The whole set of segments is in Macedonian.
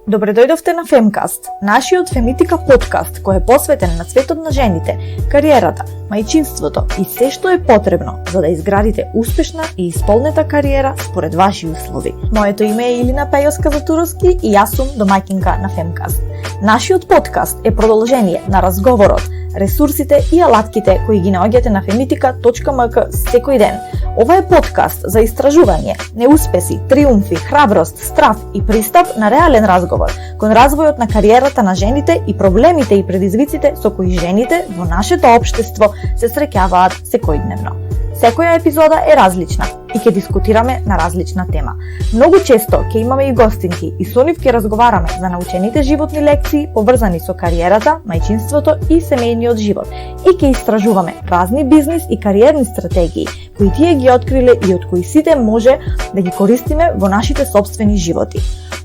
Добре дојдовте на Femcast, нашиот фемитика подкаст кој е посветен на светот на жените, кариерата, мајчинството и се што е потребно за да изградите успешна и исполнета кариера според ваши услови. Моето име е Илина Пејоска Затуровски и јас сум домаќинка на Femcast. Нашиот подкаст е продолжение на разговорот, ресурсите и алатките кои ги наоѓате на femitika.mk секој ден. Ова е подкаст за истражување, неуспеси, триумфи, храброст, страв и пристап на реален разговор кон развојот на кариерата на жените и проблемите и предизвиците со кои жените во нашето општество се среќаваат секојдневно. Секоја епизода е различна и ќе дискутираме на различна тема. Многу често ќе имаме и гостинки и со нив ќе разговараме за научените животни лекции поврзани со кариерата, мајчинството и семејниот живот и ќе истражуваме разни бизнис и кариерни стратегии кои тие ги откриле и од кои сите може да ги користиме во нашите собствени животи.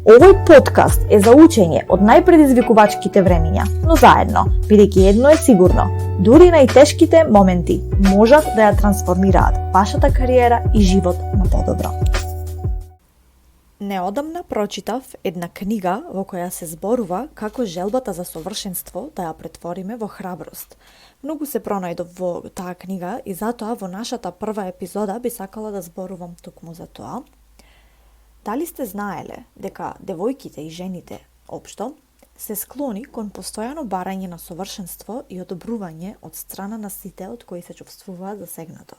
Овој подкаст е за учење од најпредизвикувачките времиња, но заедно, бидејќи едно е сигурно, дури најтешките моменти можат да ја трансформираат вашата кариера и живот на подобро. Неодамна прочитав една книга во која се зборува како желбата за совршенство да ја претвориме во храброст. Многу се пронајдов во таа книга и затоа во нашата прва епизода би сакала да зборувам токму за тоа. Дали сте знаеле дека девојките и жените општо се склони кон постојано барање на совршенство и одобрување од страна на сите од кои се чувствуваат засегнато?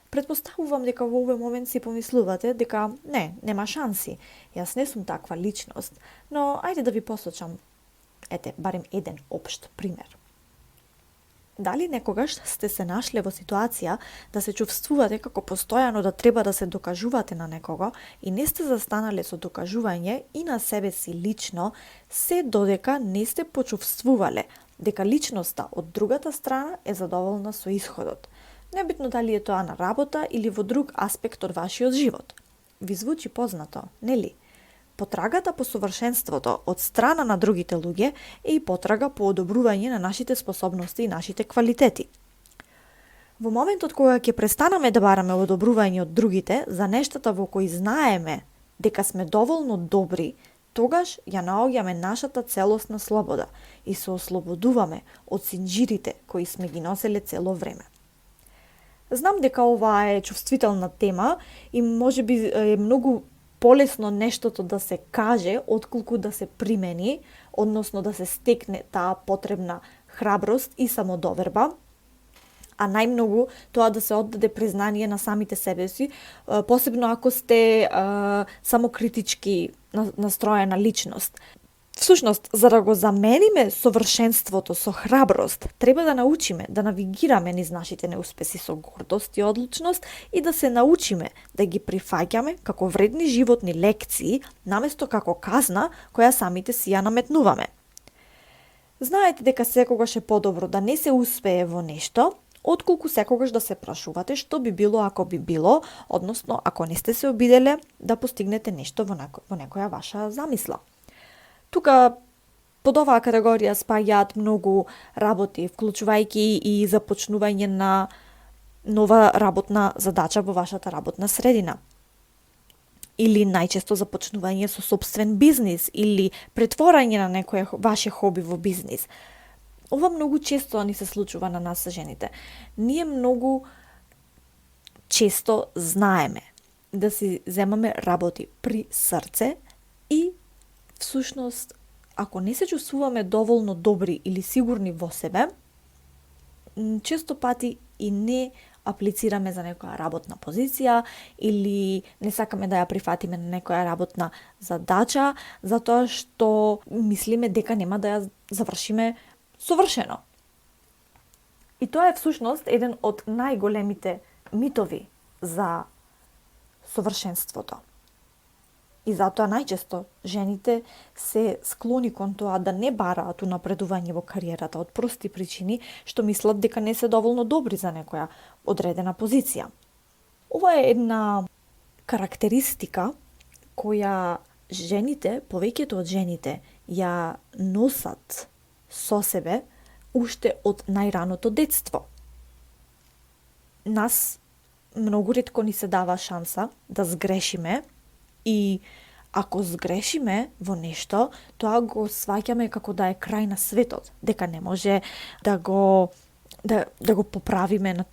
Предпоставувам дека во овој момент си помислувате дека нема шанси, јас не сум таква личност, но ајде да ви посочам, барем еден општ пример. Дали некогаш сте се нашле во ситуација да се чувствувате како постојано да треба да се докажувате на некого и не сте застанале со докажување и на себе си лично, се додека не сте почувствувале дека личноста од другата страна е задоволна со исходот. Небитно дали е тоа на работа или во друг аспект од вашиот живот. Ви звучи познато, нели? Потрагата по совршенството од страна на другите луѓе е и потрага по одобрување на нашите способности и нашите квалитети. Во моментот кога ќе престанаме да бараме одобрување од другите за нештата во кои знаеме дека сме доволно добри, тогаш ја наоѓаме нашата целосна слобода и се ослободуваме од синџирите кои сме ги носеле цело време. Знам дека ова е чувствителна тема и можеби е многу полесно нештото да се каже, отколку да се примени, односно да се стекне таа потребна храброст и самодоверба, а најмногу тоа да се оддаде признание на самите себе си, посебно ако сте самокритички настроена личност. Всушност, за да го замениме совршенството со храброст, треба да научиме да навигираме низ нашите неуспеси со гордост и одлучност и да се научиме да ги прифаќаме како вредни животни лекции, наместо како казна која самите си ја наметнуваме. Знаете дека секогаш е подобро да не се успее во нешто, отколку секогаш да се прашувате што би било ако би било, односно ако не сте се обиделе да постигнете нешто во некоја ваша замисла. Тука под оваа категорија спаѓаат многу работи, вклучувајќи и започнување на нова работна задача во вашата работна средина. Или најчесто започнување со сопствен бизнис или претворање на некое ваше хоби во бизнис. Ова многу често ни се случува на нас жените. Ние многу често знаеме да си земаме работи при срце и всушност, ако не се чувствуваме доволно добри или сигурни во себе, често пати и не аплицираме за некоја работна позиција или не сакаме да ја прифатиме на некоја работна задача, затоа што мислиме дека нема да ја завршиме совршено. И тоа е всушност еден од најголемите митови за совршенството. И затоа најчесто жените се склони кон тоа да не бараат унапредување во кариерата од прости причини што мислат дека не се доволно добри за некоја одредена позиција. Ова е една карактеристика која жените, повеќето од жените, ја носат со себе уште од најраното детство. Нас многу ретко ни се дава шанса да сгрешиме и ако згрешиме во нешто, тоа го сваќаме како да е крај на светот, дека не може да го поправиме на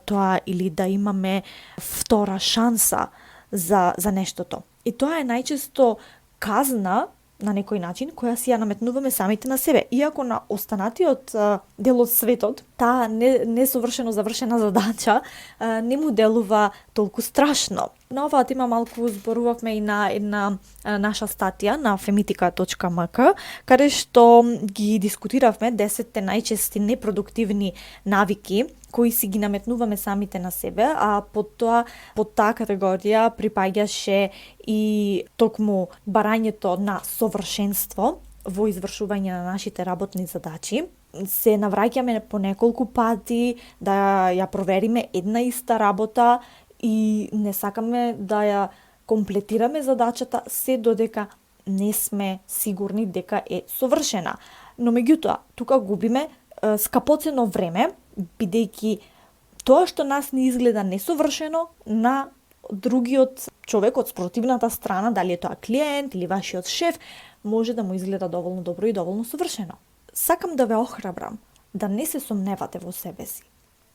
тоа или да имаме втора шанса за нештото. И тоа е најчесто казна на некој начин која си ја наметнуваме самите на себе. Иако на останатиот дел од светот, таа несовршено завршена задача не му делува толку страшно. На оваа тема малку зборувавме и на една наша статија на femitika.mk, каде што ги дискутиравме 10 најчести непродуктивни навики кои си ги наметнуваме самите на себе, а под таа категорија припаѓаше и токму барањето на совршенство во извршување на нашите работни задачи. Се навраќаме по неколку пати да ја провериме една иста работа и не сакаме да ја комплетираме задачата се додека не сме сигурни дека е совршена. Но меѓутоа, тука губиме скапоцено време, бидејќи тоа што нас не изгледа несовршено, на другиот човек од спротивната страна, дали е тоа клиент или вашиот шеф, може да му изгледа доволно добро и доволно совршено. Сакам да ве охрабрам да не се сомневате во себе си.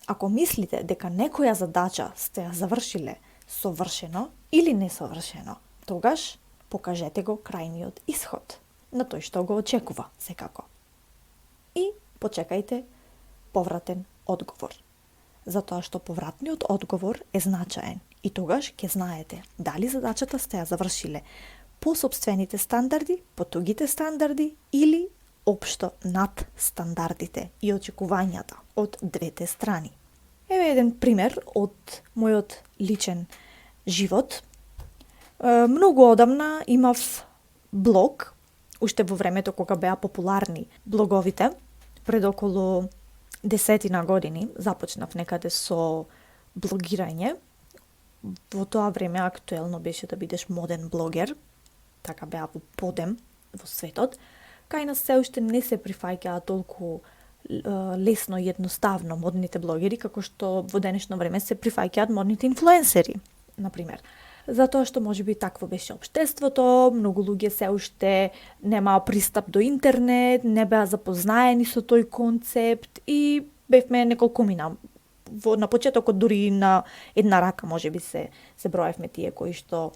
Ако мислите дека некоја задача сте ја завршиле совршено или несовршено, тогаш покажете го крајниот исход на тој што го очекува секако. И почекајте повратен одговор. Затоа што повратниот одговор е значаен и тогаш ќе знаете дали задачата сте ја завршиле по сопствените стандарди, по тугите стандарди или општо над стандардите и очекувањата од двете страни. Еве еден пример од мојот личен живот. Многу одамна имав блог, уште во времето кога беа популарни блоговите, пред околу 10 години започнав некаде со блогирање. Во тоа време актуелно беше да бидеш моден блогер, така беа во подем во светот. Кај нас се уште не се прифаќаа толку лесно и едноставно модните блогери, како што во денешно време се прифаќаат модните инфлуенсери, например. Затоа што можеби такво беше општеството, многу луѓе се уште немаа пристап до интернет, не беа запознаени со тој концепт и бевме неколкумина. На почетокот дури на една рака можеби се броевме тие кои што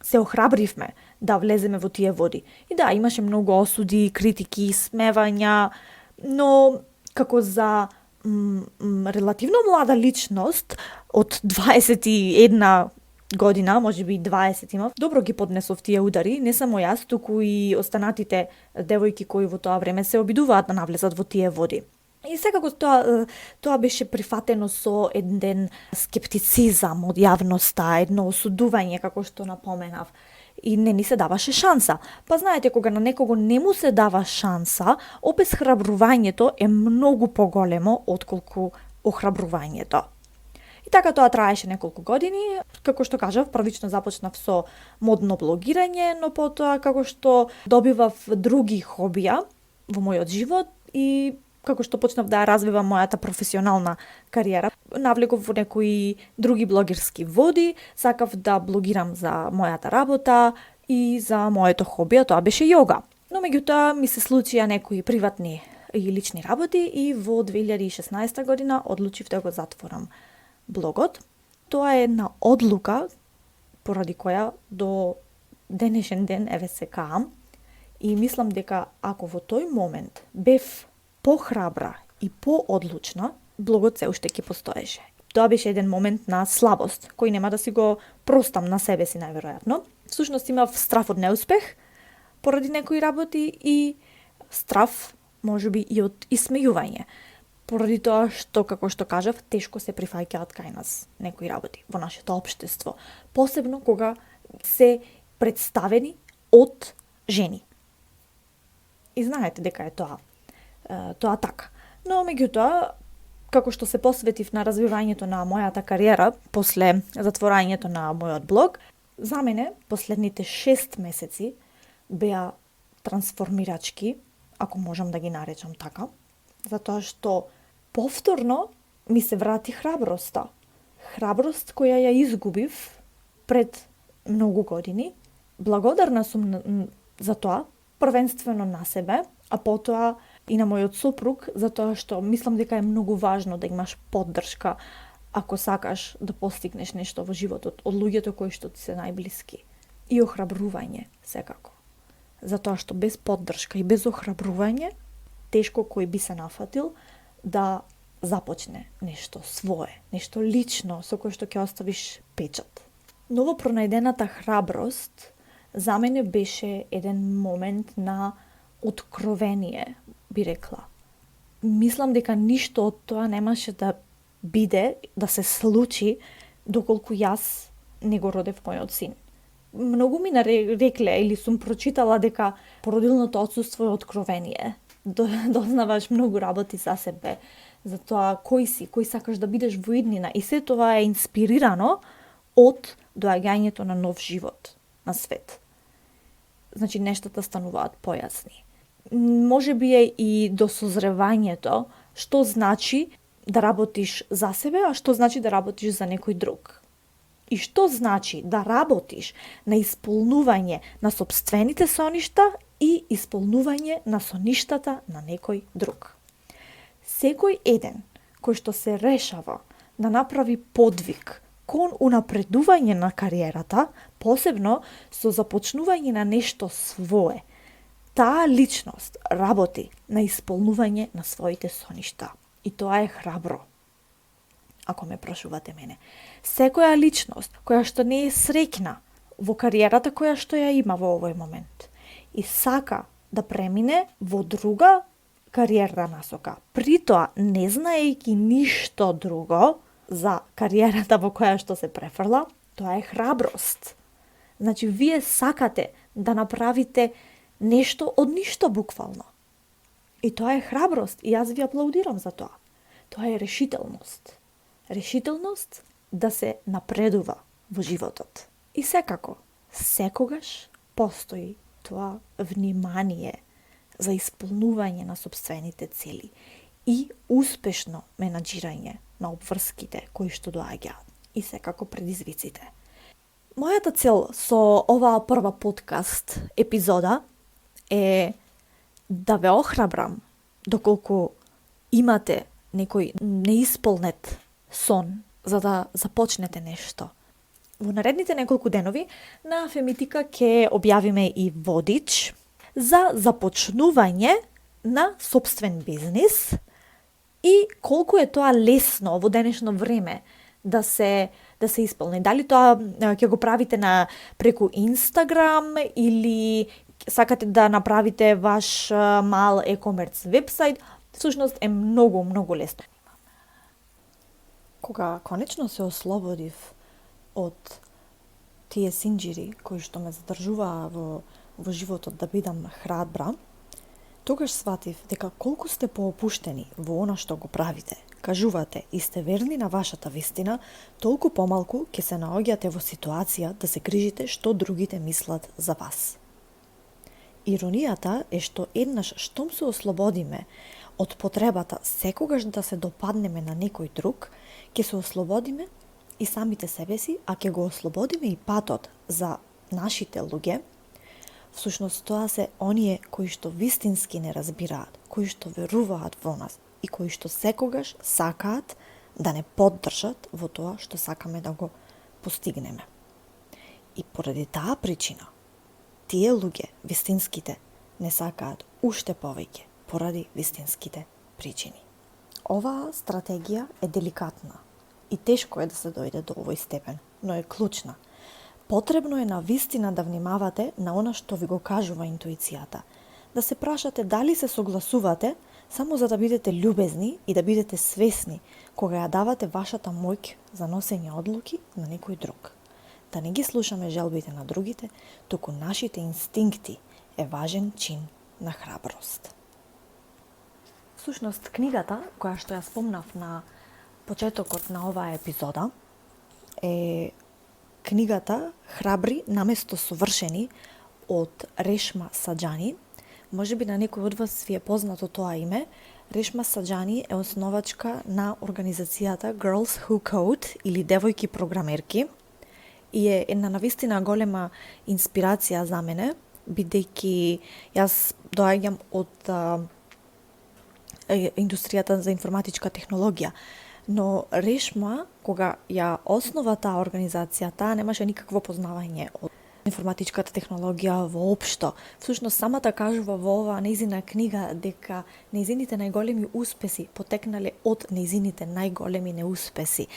се охрабривме да влеземе во тие води. И да, имаше многу осуди, критики, смевања, но како за релативно млада личност од 21 година, можеби 20 имав, добро ги поднесов тие удари, не само јас, туку и останатите девојки кои во тоа време се обидуваат да навлезат во тие води. И секако тоа беше прифатено со еден скептицизам од јавноста, едно осудување, како што напоменав. И не ни се даваше шанса. Па знаете, кога на некого не му се дава шанса, обесхрабрувањето е многу поголемо отколку охрабрувањето. И така тоа траеше неколку години. Како што кажав, првично започнав со модно блогирање, но потоа како што добивав други хобија во мојот живот и како што почнав да развивам мојата професионална кариера, навлегов во некои други блогерски води, сакав да блогирам за мојата работа и за моето хобија, тоа беше јога. Но меѓутоа ми се случија некои приватни и лични работи и во 2016 година одлучив да го затворам блогот. Тоа е една одлука поради која до денешен ден еве се каам и мислам дека ако во тој момент бев похрабра и поодлучна, блогот се уште ќе постоеше. Тоа беше еден момент на слабост, кој нема да си го простам на себе си најверојатно. Всушност имав страф од неуспех поради некои работи и страф можеби и од исмејување. Поради тоа што, како што кажав, тешко се прифаќаат кај нас некои работи во нашето општество, посебно кога се представени од жени. И знаете дека е тоа така. Но меѓутоа, како што се посветив на развивањето на мојата кариера после затворањето на мојот блог, за мене последните 6 месеци беа трансформирачки, ако можам да ги наречам така, затоа што повторно ми се врати храброста. Храброст која ја изгубив пред многу години Благодарна сум за тоа, првенствено на себе, а потоа и на мојот сопруг, затоа што мислам дека е многу важно да имаш поддршка ако сакаш да постигнеш нешто во животот од луѓето кои што ти се најблиски. И охрабрување, секако. Затоа што без поддршка и без охрабрување, тешко кој би се нафатил да започне нешто свое, нешто лично со кое што ќе оставиш печат. Новопронајдената храброст за мене беше еден момент на откровение, би рекла. Мислам дека ништо од тоа немаше да биде, да се случи, доколку јас не го родев мојот син. Многу ми рекле или сум прочитала дека породилното отсуство е откровение. Дознаваш многу работи за себе, за тоа кој си, кој сакаш да бидеш во иднина. И се тоа е инспирирано од доаѓањето на нов живот на свет. Значи, нештата стануваат појасни. Може би е и до созревањето што значи да работиш за себе, а што значи да работиш за некој друг. И што значи да работиш на исполнување на сопствените соништа и исполнување на соништата на некој друг. Секој еден кој што се решава да направи подвиг кон унапредување на кариерата, посебно со започнување на нешто свое, таа личност работи на исполнување на своите соништа. И тоа е храбро, ако ме прашувате мене. Секоја личност која што не е среќна во кариерата која што ја има во овој момент и сака да премине во друга кариерна насока, при тоа не знаејќи ништо друго за кариерата во која што се префрла, тоа е храброст. Значи, вие сакате да направите нешто од ништо буквално. И тоа е храброст и јас ви аплаудирам за тоа. Тоа е решителност. Решителност да се напредува во животот. И секако, секогаш постои тоа внимание за исполнување на сопствените цели и успешно менаџирање на обврските кои што доаѓаат и секако предизвиците. Мојата цел со оваа прва подкаст епизода е да ве охрабрам доколку имате некој неисполнет сон за да започнете нешто. Во наредните неколку денови на Фемитика ќе објавиме и водич за започнување на собствен бизнис и колку е тоа лесно во денешно време да се исполни. Дали тоа ќе го правите преку Инстаграм или сакате да направите ваш мал e-commerce вебсайт, всушност е многу лесно. Кога конечно се ослободив од тие синџири кои што ме задржуваа во животот да бидам храбра, тогаш сватив дека колку сте поопуштени во она што го правите, кажувате и сте верни на вашата вистина, толку помалку ќе се наоѓате во ситуација да се грижите што другите мислат за вас. Иронијата е што еднаш штом се ослободиме од потребата секогаш да се допаднеме на некој друг, ќе се ослободиме и самите себе си, а ќе го ослободиме и патот за нашите луѓе. Всушност тоа се оние кои што вистински не разбираат, кои што веруваат во нас и кои што секогаш сакаат да не поддржат во тоа што сакаме да го постигнеме. И поради таа причина, тие луѓе, вистинските, не сакаат уште повеќе поради вистинските причини. Оваа стратегија е деликатна и тешко е да се дојде до овој степен, но е клучна. Потребно е на вистина да внимавате на она што ви го кажува интуицијата, да се прашате дали се согласувате само за да бидете љубезни и да бидете свесни кога ја давате вашата моќ за носење одлуки на некој друг. Да не ги слушаме желбите на другите, туку нашите инстинкти е важен чин на храброст. Всушност, книгата која што ја спомнав на почетокот на оваа епизода е книгата Храбри наместо совршени од Решма Саџани. Може би на некој од вас ви е познато тоа име. Решма Саџани е основачка на организацијата Girls Who Code или Девојки програмерки и е една навистина голема инспирација за мене, бидејќи јас доаѓам од индустријата за информатичка технологија. Но Решма, кога ја основа таа организација, таа немаше никакво познавање од информатичката технологија воопшто. Всушност, самата кажува во оваа нејзина книга дека нејзините најголеми успеси потекнале од нејзините најголеми неуспеси.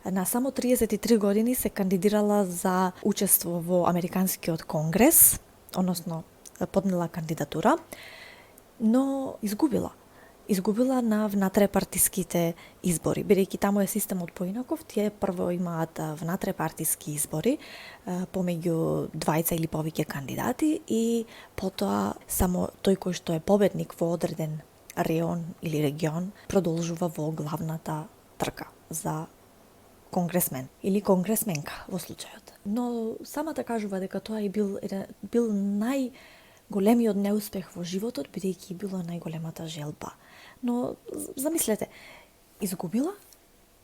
На само 33 години се кандидирала за учество во Американскиот конгрес, односно поднела кандидатура, но изгубила. Изгубила на внатрепартиските избори, бидејќи таму е системот поинаков, тие прво имаат внатрепартиски избори помеѓу двајца или повеќе кандидати и потоа само тој кој што е победник во одреден реон или регион продолжува во главната трка за конгресмен или конгресменка во случајот. Но самата кажува дека тоа е бил најголемиот неуспех во животот, бидејќи била најголемата желба. Но замислете, изгубила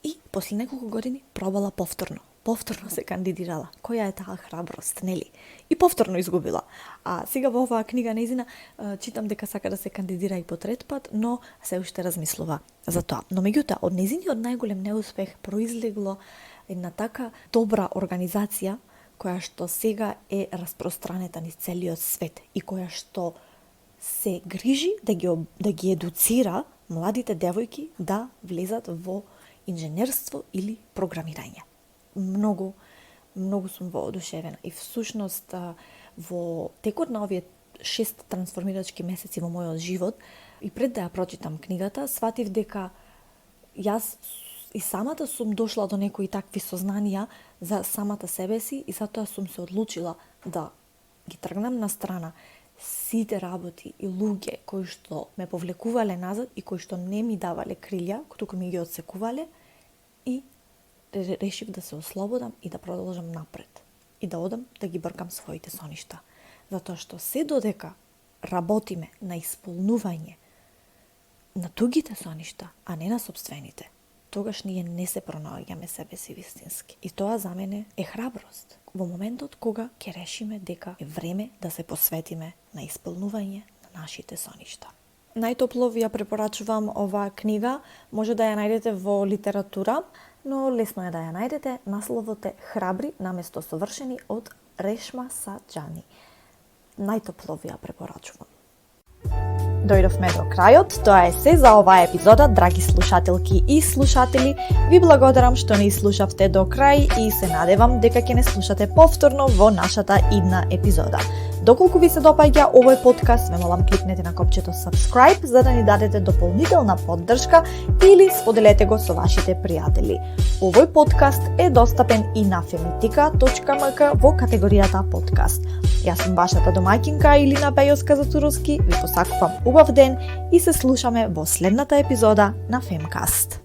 и после неколку години пробала повторно. Повторно се кандидирала. Која е таа храброст, нели? И повторно изгубила. А сега во оваа книга нејзина читам дека сака да се кандидира и по трет пат, но се уште размислува за тоа. Но меѓутоа, од нејзиниот најголем неуспех произлегло една така добра организација која што сега е распространета низ целиот свет и која што се грижи да ги едуцира младите девојки да влезат во инженерство или програмирање. Многу сум воодушевена и всушност во текот на овие 6 трансформирачки месеци во мојот живот и пред да ја прочитам книгата, сватив дека јас и самата сум дошла до некои такви сознанија за самата себе си и затоа сум се одлучила да ги тргнам на страна сите работи и луѓе кои што ме повлекувале назад и кои што не ми давале крилја, туку ми ги отсекувале и решив да се ослободам и да продолжам напред и да одам да ги бркам своите соништа. Затоа што се додека работиме на исполнување на тугите соништа, а не на сопствените, тогаш ние не се пронаоѓаме себе си вистински. И тоа за мене е храброст. Во моментот кога ќе решиме дека е време да се посветиме на исполнување на нашите соништа. Најтопло ви ја препорачувам оваа книга. Може да ја најдете во литература, но лесно е да ја најдете. Насловот е Храбри наместо совршени од Решма Саџани. Најтопло ви ја препорачувам. Дојдовме до крајот. Тоа е се за оваа епизода, драги слушателки и слушатели. Ви благодарам што не слушавте до крај и се надевам дека ќе не слушате повторно во нашата идна епизода. Доколку ви се допаѓа овој подкаст, ве молам кликнете на копчето subscribe за да ни дадете дополнителна поддршка или споделете го со вашите пријатели. Овој подкаст е достапен и на femitika.mk во категоријата подкаст. Јас сум вашата домаќинка Илина Бејовска-Зацуровски, ви посакувам убав ден и се слушаме во следната епизода на Femcast.